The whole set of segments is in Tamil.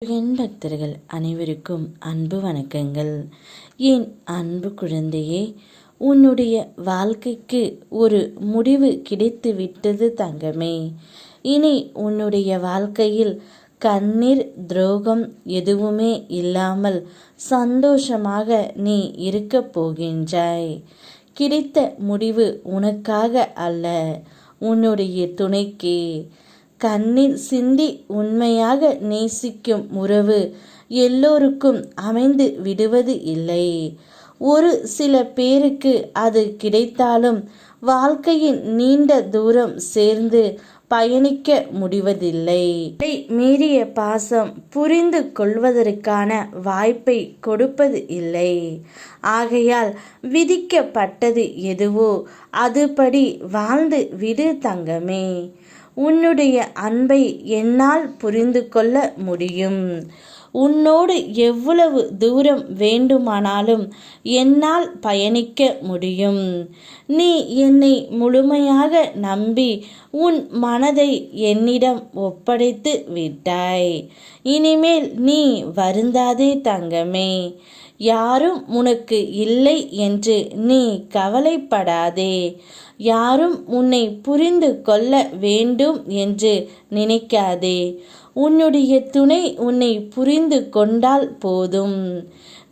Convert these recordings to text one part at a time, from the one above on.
என் பக்தர்கள் அனைவருக்கும் அன்பு வணக்கங்கள். என் அன்பு குழந்தையே, உன்னுடைய வாழ்க்கைக்கு ஒரு முடிவு கிடைத்து விட்டது தங்கமே. இனி உன்னுடைய வாழ்க்கையில் கண்ணீர் துரோகம் எதுவுமே இல்லாமல் சந்தோஷமாக நீ இருக்கப் போகின்றாய். கிடைத்த முடிவு உனக்காக அல்ல, உன்னுடைய துணைக்கே. கண்ணீர் சிந்தி உண்மையாக நேசிக்கும் உறவு எல்லோருக்கும் அமைந்து விடுவது இல்லை. ஒரு சில பேருக்கு அது கிடைத்தாலும் வாழ்க்கையின் நீண்ட தூரம் சேர்ந்து பயணிக்க முடிவதில்லை. மீறிய பாசம் புரிந்து கொள்வதற்கான வாய்ப்பை கொடுப்பது இல்லை. ஆகையால் விதிக்கப்பட்டது எதுவோ அதுபடி வாழ்ந்து விடு தங்கமே. உன்னுடைய அன்பை என்னால் புரிந்து கொள்ள முடியும். உன்னோடு எவ்வளவு தூரம் வேண்டுமானாலும் என்னால் பயணிக்க முடியும். நீ என்னை முழுமையாக நம்பி உன் மனதை என்னிடம் ஒப்படைத்து விட்டாய். இனிமேல் நீ வருந்தாதே தங்கமே. யாரும் உனக்கு இல்லை என்று நீ கவலைப்படாதே. யாரும் உன்னை புரிந்து கொள்ள வேண்டும் என்று நினைக்காதே. உன்னுடைய துணை உன்னை புரிந்து கொண்டால் போதும்.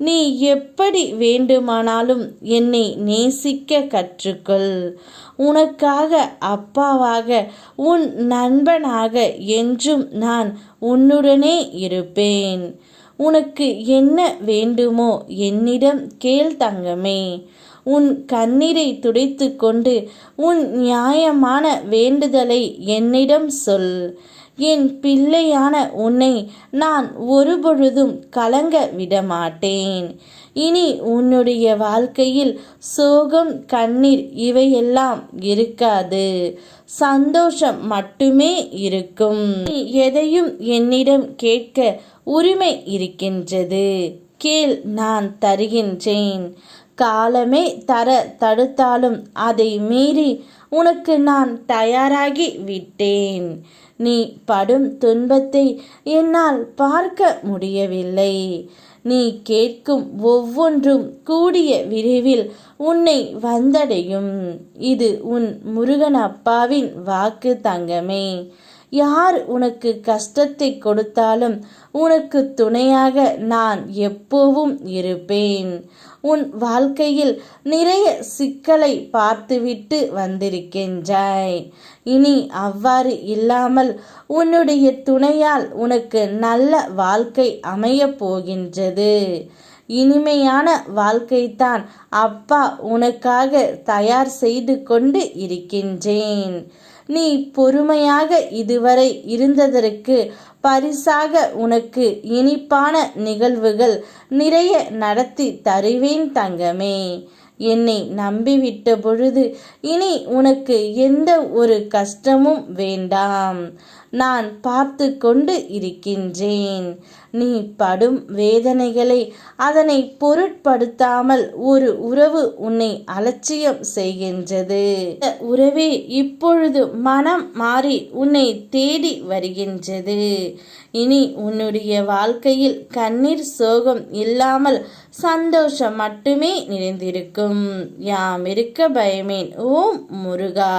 நீ எப்படி வேண்டுமானாலும் என்னை நேசிக்க கற்றுக்கொள். உனக்காக அப்பாவாக, உன் நண்பனாக என்றும் நான் உன்னுடனே இருப்பேன். உனக்கு என்ன வேண்டுமோ என்னிடம் கேள் தங்கமே. உன் கண்ணீரை துடைத்து கொண்டு உன் நியாயமான வேண்டுதலை என்னிடம் சொல். என் பிள்ளையான உன்னை நான் ஒருபொழுதும் கலங்க விடமாட்டேன். இனி உன்னுடைய வாழ்க்கையில் சோகம், கண்ணீர் இவையெல்லாம் இருக்காது. சந்தோஷம் மட்டுமே இருக்கும். நீ எதையும் என்னிடம் கேட்க உரிமை இருக்கின்றது. கேள், நான் தருகின்றேன். காலமே தர தடுத்தாலும் அதை மீறி உனக்கு நான் தயாராகி விட்டேன். நீ படும் துன்பத்தை என்னால் பார்க்க முடியவில்லை. நீ கேட்கும் ஒவ்வொன்றும் கூடிய விரைவில் உன்னை வந்தடையும். இது உன் முருகன் அப்பாவின் வாக்கு தங்கமே. யார் உனக்கு கஷ்டத்தை கொடுத்தாலும் உனக்கு துணையாக நான் எப்போவும் இருப்பேன். உன் வாழ்க்கையில் நிறைய சிக்கலை பார்த்துவிட்டு வந்திருக்கின்றாய். இனி அவ்வாறு இல்லாமல் உன்னுடைய துணையால் உனக்கு நல்ல வாழ்க்கை அமையப் போகின்றது. இனிமையான வாழ்க்கைத்தான் அப்பா உனக்காக தயார் செய்து கொண்டு இருக்கின்றேன். நீ பொறுமையாக இதுவரை இருந்ததற்கு பரிசாக உனக்கு இனிப்பான நிகழ்வுகள் நிறைய நடத்தி தருவேன் தங்கமே. என்னை நம்பிவிட்ட பொழுது இனி உனக்கு எந்த ஒரு கஷ்டமும் வேண்டாம். நான் பார்த்து கொண்டு இருக்கின்றேன். நீ படும் வேதனைகளை அதனை பொருட்படுத்தாமல் ஒரு உறவு உன்னை அலட்சியம் செய்கின்றது. இந்த உறவே இப்பொழுது மனம் மாறி உன்னை தேடி வருகின்றது. இனி உன்னுடைய வாழ்க்கையில் கண்ணீர் சோகம் இல்லாமல் சந்தோஷம் மட்டுமே நிறைந்திருக்கும். யாம் இருக்க பயமேன். ஓம் முருகா.